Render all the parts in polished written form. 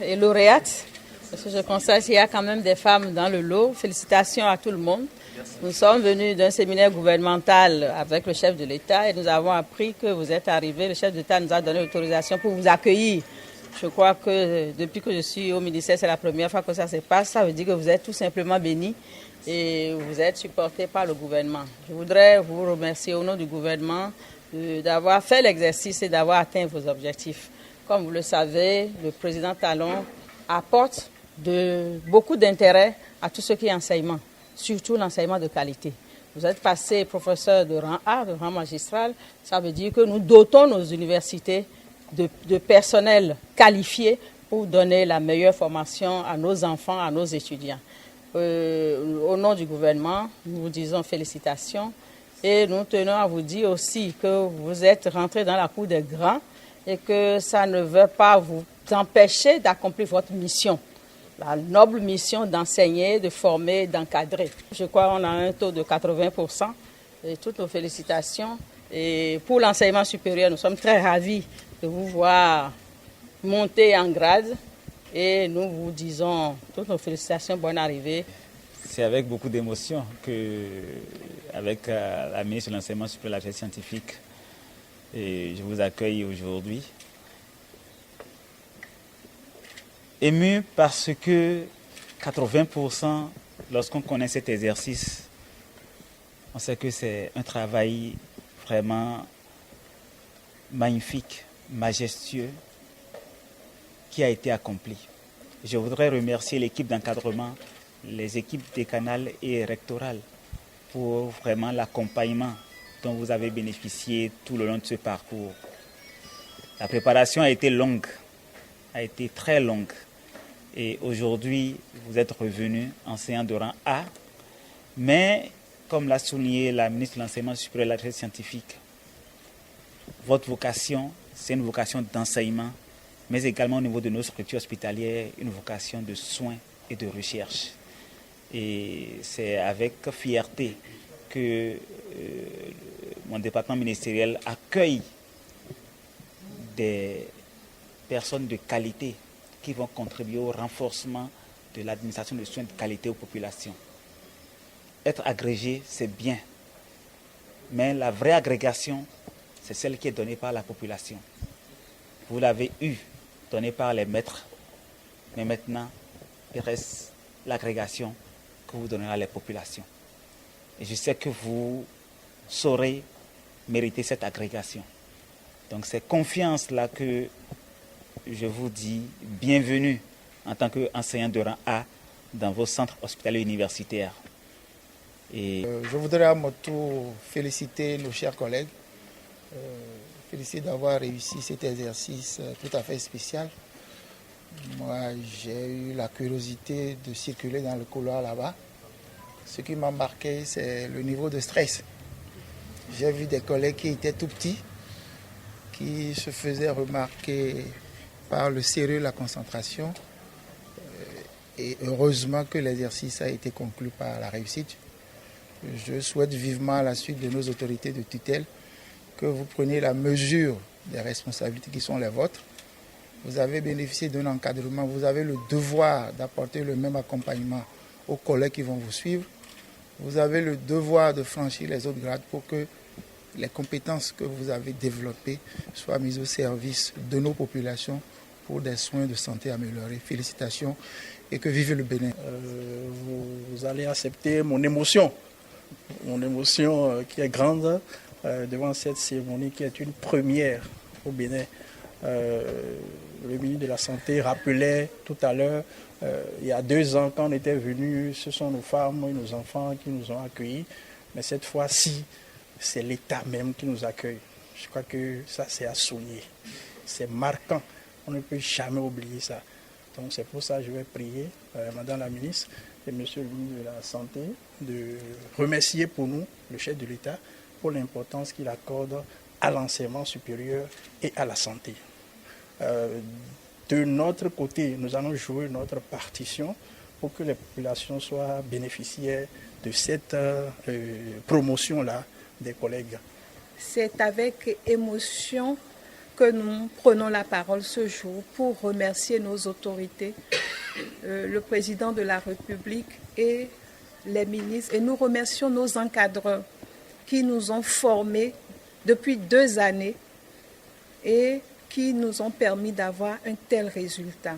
et lauréates, parce que je constate qu'il y a quand même des femmes dans le lot. Félicitations à tout le monde. Nous sommes venus d'un séminaire gouvernemental avec le chef de l'État et nous avons appris que vous êtes arrivés. Le chef de l'État nous a donné l'autorisation pour vous accueillir. Je crois que depuis que je suis au ministère, c'est la première fois que ça se passe. Ça veut dire que vous êtes tout simplement bénis et vous êtes supportés par le gouvernement. Je voudrais vous remercier au nom du gouvernement d'avoir fait l'exercice et d'avoir atteint vos objectifs. Comme vous le savez, le président Talon apporte beaucoup d'intérêt à tout ce qui est enseignement, surtout l'enseignement de qualité. Vous êtes passé professeur de rang A, de rang magistral. Ça veut dire que nous dotons nos universités de personnel qualifié pour donner la meilleure formation à nos enfants, à nos étudiants. Au nom du gouvernement, nous vous disons félicitations et nous tenons à vous dire aussi que vous êtes rentrés dans la cour des grands et que ça ne veut pas vous empêcher d'accomplir votre mission. La noble mission d'enseigner, de former, d'encadrer. Je crois qu'on a un taux de 80%. Et toutes nos félicitations. Et pour l'enseignement supérieur, nous sommes très ravis de vous voir monter en grade. Et nous vous disons toutes nos félicitations, bonne arrivée. C'est avec beaucoup d'émotion que, avec la ministre de l'Enseignement supérieur et de la recherche scientifique, et je vous accueille aujourd'hui. Ému parce que 80%, lorsqu'on connaît cet exercice, on sait que c'est un travail vraiment magnifique, majestueux, qui a été accompli. Je voudrais remercier l'équipe d'encadrement, les équipes décanales et rectorales pour vraiment l'accompagnement dont vous avez bénéficié tout le long de ce parcours. La préparation a été longue, a été très longue. Et aujourd'hui, vous êtes revenu enseignant de rang A. Mais, comme l'a souligné la ministre de l'Enseignement supérieur et de la recherche scientifique, votre vocation, c'est une vocation d'enseignement, mais également au niveau de nos structures hospitalières, une vocation de soins et de recherche. Et c'est avec fierté que mon département ministériel accueille des personnes de qualité qui vont contribuer au renforcement de l'administration de soins de qualité aux populations. Être agrégé, c'est bien, mais la vraie agrégation, c'est celle qui est donnée par la population. Vous l'avez eu, donnée par les maîtres, mais maintenant, il reste l'agrégation que vous donnerez à les populations. Et je sais que vous saurez mériter cette agrégation. Donc c'est confiance-là que je vous dis bienvenue en tant qu'enseignant de rang A dans vos centres hospitaliers universitaires. Et je voudrais à mon tour féliciter nos chers collègues, féliciter d'avoir réussi cet exercice tout à fait spécial. Moi, j'ai eu la curiosité de circuler dans le couloir là-bas. Ce qui m'a marqué, c'est le niveau de stress. J'ai vu des collègues qui étaient tout petits, qui se faisaient remarquer par le sérieux, la concentration. Et heureusement que l'exercice a été conclu par la réussite. Je souhaite vivement à la suite de nos autorités de tutelle que vous preniez la mesure des responsabilités qui sont les vôtres. Vous avez bénéficié d'un encadrement, vous avez le devoir d'apporter le même accompagnement aux collègues qui vont vous suivre. Vous avez le devoir de franchir les autres grades pour que les compétences que vous avez développées soient mises au service de nos populations pour des soins de santé améliorés. Félicitations et que vive le Bénin. Vous allez accepter mon émotion qui est grande devant cette cérémonie qui est une première au Bénin. Le ministre de la Santé rappelait tout à l'heure, il y a 2 ans quand on était venu, ce sont nos femmes et nos enfants qui nous ont accueillis. Mais cette fois-ci, c'est l'État même qui nous accueille. Je crois que ça, c'est à souligner. C'est marquant. On ne peut jamais oublier ça. Donc c'est pour ça que je vais prier Madame la ministre et Monsieur le ministre de la Santé de remercier pour nous le chef de l'État pour l'importance qu'il accorde à l'enseignement supérieur et à la santé. De notre côté, nous allons jouer notre partition pour que les populations soient bénéficiaires de cette promotion-là des collègues. C'est avec émotion que nous prenons la parole ce jour pour remercier nos autorités, le président de la République et les ministres. Et nous remercions nos encadreurs qui nous ont formés depuis 2 années et qui nous ont permis d'avoir un tel résultat.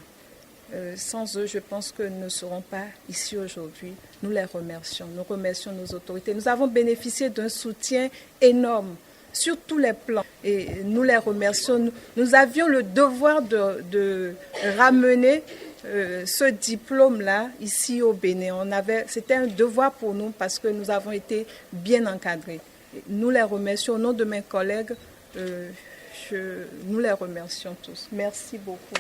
Sans eux, je pense que nous ne serons pas ici aujourd'hui. Nous les remercions. Nous remercions nos autorités. Nous avons bénéficié d'un soutien énorme sur tous les plans. Et nous les remercions. Nous avions le devoir de ramener ce diplôme-là ici au Bénin. C'était un devoir pour nous parce que nous avons été bien encadrés. Nous les remercions au nom de mes collègues. Nous les remercions tous. Merci beaucoup.